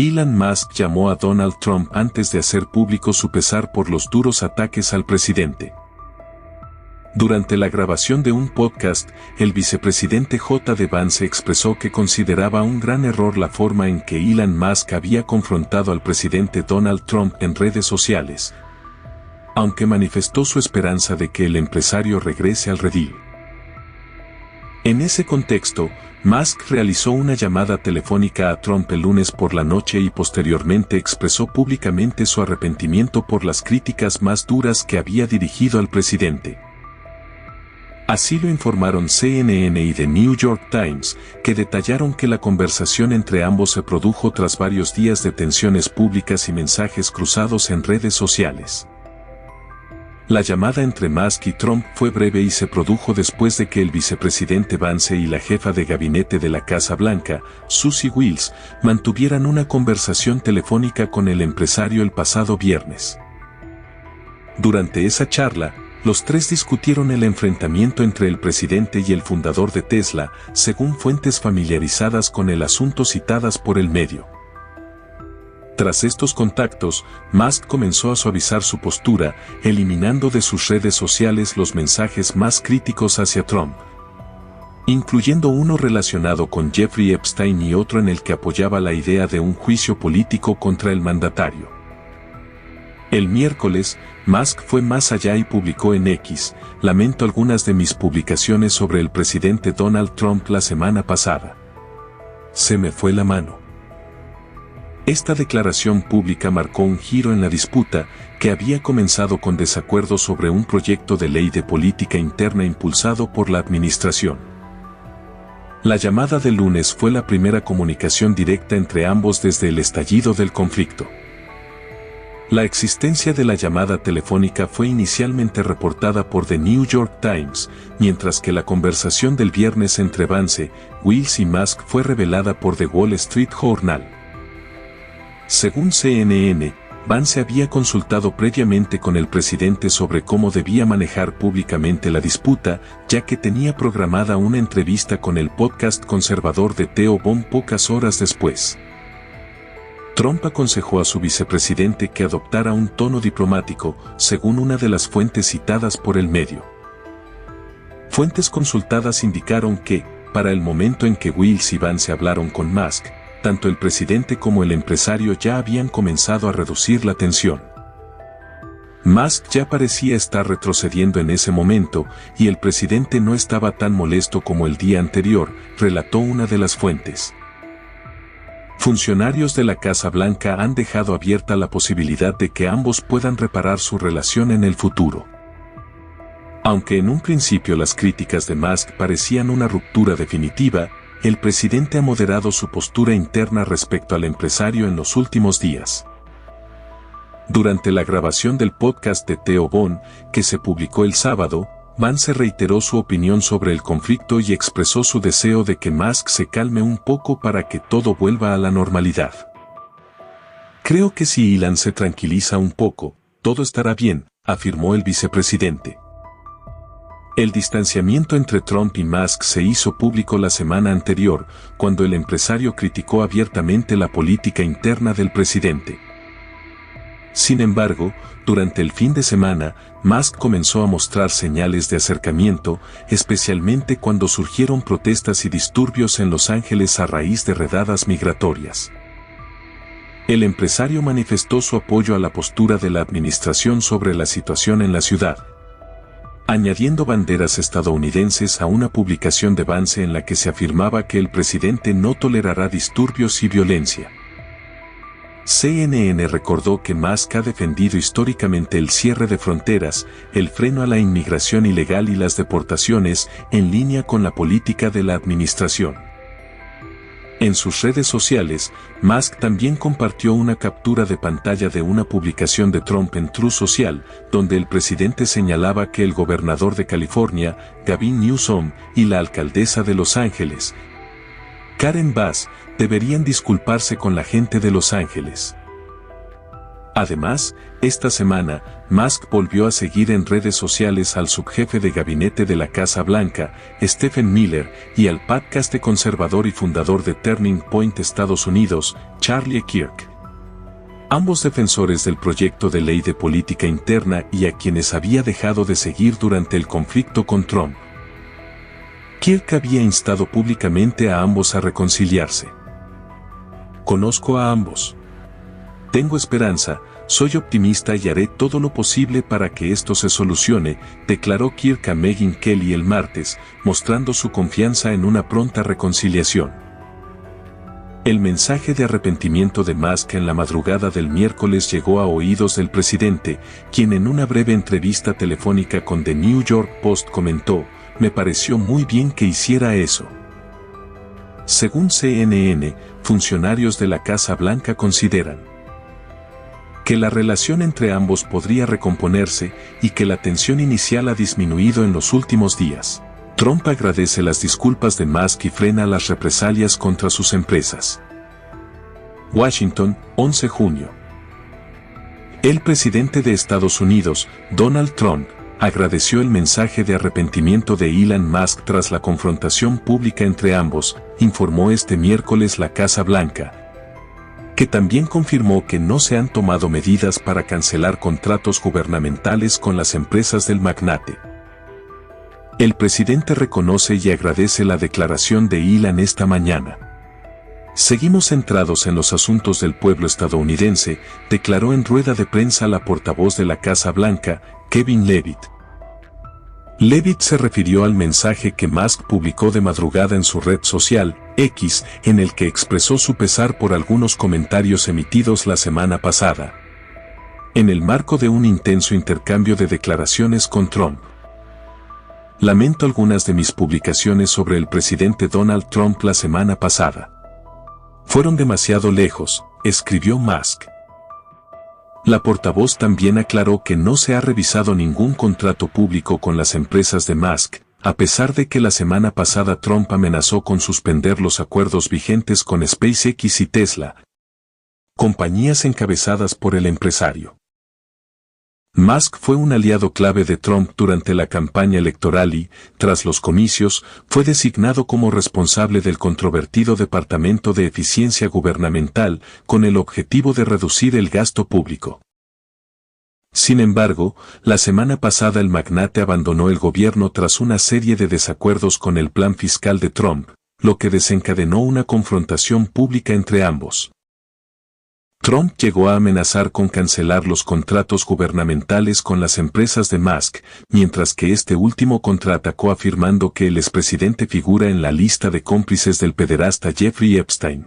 Elon Musk llamó a Donald Trump antes de hacer público su pesar por los duros ataques al presidente. Durante la grabación de un podcast, el vicepresidente J.D. Vance expresó que consideraba un gran error la forma en que Elon Musk había confrontado al presidente Donald Trump en redes sociales, aunque manifestó su esperanza de que el empresario regrese al redil. En ese contexto, Musk realizó una llamada telefónica a Trump el lunes por la noche y posteriormente expresó públicamente su arrepentimiento por las críticas más duras que había dirigido al presidente. Así lo informaron CNN y The New York Times, que detallaron que la conversación entre ambos se produjo tras varios días de tensiones públicas y mensajes cruzados en redes sociales. La llamada entre Musk y Trump fue breve y se produjo después de que el vicepresidente Vance y la jefa de gabinete de la Casa Blanca, Susie Wiles, mantuvieran una conversación telefónica con el empresario el pasado viernes. Durante esa charla, los tres discutieron el enfrentamiento entre el presidente y el fundador de Tesla, según fuentes familiarizadas con el asunto citadas por el medio. Tras estos contactos, Musk comenzó a suavizar su postura, eliminando de sus redes sociales los mensajes más críticos hacia Trump, incluyendo uno relacionado con Jeffrey Epstein y otro en el que apoyaba la idea de un juicio político contra el mandatario. El miércoles, Musk fue más allá y publicó en X: "Lamento algunas de mis publicaciones sobre el presidente Donald Trump la semana pasada. Se me fue la mano". Esta declaración pública marcó un giro en la disputa, que había comenzado con desacuerdos sobre un proyecto de ley de política interna impulsado por la administración. La llamada del lunes fue la primera comunicación directa entre ambos desde el estallido del conflicto. La existencia de la llamada telefónica fue inicialmente reportada por The New York Times, mientras que la conversación del viernes entre Vance, Wiles y Musk fue revelada por The Wall Street Journal. Según CNN, Vance había consultado previamente con el presidente sobre cómo debía manejar públicamente la disputa, ya que tenía programada una entrevista con el podcast conservador de Theo Von pocas horas después. Trump aconsejó a su vicepresidente que adoptara un tono diplomático, según una de las fuentes citadas por el medio. Fuentes consultadas indicaron que, para el momento en que Wiles y Vance hablaron con Musk, tanto el presidente como el empresario ya habían comenzado a reducir la tensión. Musk ya parecía estar retrocediendo en ese momento, y el presidente no estaba tan molesto como el día anterior, relató una de las fuentes. Funcionarios de la Casa Blanca han dejado abierta la posibilidad de que ambos puedan reparar su relación en el futuro. Aunque en un principio las críticas de Musk parecían una ruptura definitiva, el presidente ha moderado su postura interna respecto al empresario en los últimos días. Durante la grabación del podcast de Theo Von, que se publicó el sábado, Vance reiteró su opinión sobre el conflicto y expresó su deseo de que Musk se calme un poco para que todo vuelva a la normalidad. "Creo que si Elon se tranquiliza un poco, todo estará bien", afirmó el vicepresidente. El distanciamiento entre Trump y Musk se hizo público la semana anterior, cuando el empresario criticó abiertamente la política interna del presidente. Sin embargo, durante el fin de semana, Musk comenzó a mostrar señales de acercamiento, especialmente cuando surgieron protestas y disturbios en Los Ángeles a raíz de redadas migratorias. El empresario manifestó su apoyo a la postura de la administración sobre la situación en la ciudad, añadiendo banderas estadounidenses a una publicación de Vance en la que se afirmaba que el presidente no tolerará disturbios y violencia. CNN recordó que Musk ha defendido históricamente el cierre de fronteras, el freno a la inmigración ilegal y las deportaciones, en línea con la política de la administración. En sus redes sociales, Musk también compartió una captura de pantalla de una publicación de Trump en Truth Social, donde el presidente señalaba que el gobernador de California, Gavin Newsom, y la alcaldesa de Los Ángeles, Karen Bass, deberían disculparse con la gente de Los Ángeles. Además, esta semana, Musk volvió a seguir en redes sociales al subjefe de gabinete de la Casa Blanca, Stephen Miller, y al podcast conservador y fundador de Turning Point Estados Unidos, Charlie Kirk. Ambos defensores del proyecto de ley de política interna y a quienes había dejado de seguir durante el conflicto con Trump. Kirk había instado públicamente a ambos a reconciliarse. Conozco a ambos. Tengo esperanza, soy optimista y haré todo lo posible para que esto se solucione, declaró Kirk a Megyn Kelly el martes, mostrando su confianza en una pronta reconciliación. El mensaje de arrepentimiento de Musk en la madrugada del miércoles llegó a oídos del presidente, quien en una breve entrevista telefónica con The New York Post comentó: "Me pareció muy bien que hiciera eso". Según CNN, funcionarios de la Casa Blanca consideran que la relación entre ambos podría recomponerse y que la tensión inicial ha disminuido en los últimos días. Trump agradece las disculpas de Musk y frena las represalias contra sus empresas. Washington, 11 de junio. El presidente de Estados Unidos, Donald Trump, agradeció el mensaje de arrepentimiento de Elon Musk tras la confrontación pública entre ambos, informó este miércoles la Casa Blanca, que también confirmó que no se han tomado medidas para cancelar contratos gubernamentales con las empresas del magnate. El presidente reconoce y agradece la declaración de Elon esta mañana. Seguimos centrados en los asuntos del pueblo estadounidense, declaró en rueda de prensa la portavoz de la Casa Blanca, Kevin Levitt. Levitt se refirió al mensaje que Musk publicó de madrugada en su red social, X, en el que expresó su pesar por algunos comentarios emitidos la semana pasada, en el marco de un intenso intercambio de declaraciones con Trump. Lamento algunas de mis publicaciones sobre el presidente Donald Trump la semana pasada. Fueron demasiado lejos, escribió Musk. La portavoz también aclaró que no se ha revisado ningún contrato público con las empresas de Musk, a pesar de que la semana pasada Trump amenazó con suspender los acuerdos vigentes con SpaceX y Tesla, compañías encabezadas por el empresario. Musk fue un aliado clave de Trump durante la campaña electoral y, tras los comicios, fue designado como responsable del controvertido Departamento de Eficiencia Gubernamental, con el objetivo de reducir el gasto público. Sin embargo, la semana pasada el magnate abandonó el gobierno tras una serie de desacuerdos con el plan fiscal de Trump, lo que desencadenó una confrontación pública entre ambos. Trump llegó a amenazar con cancelar los contratos gubernamentales con las empresas de Musk, mientras que este último contraatacó afirmando que el expresidente figura en la lista de cómplices del pederasta Jeffrey Epstein.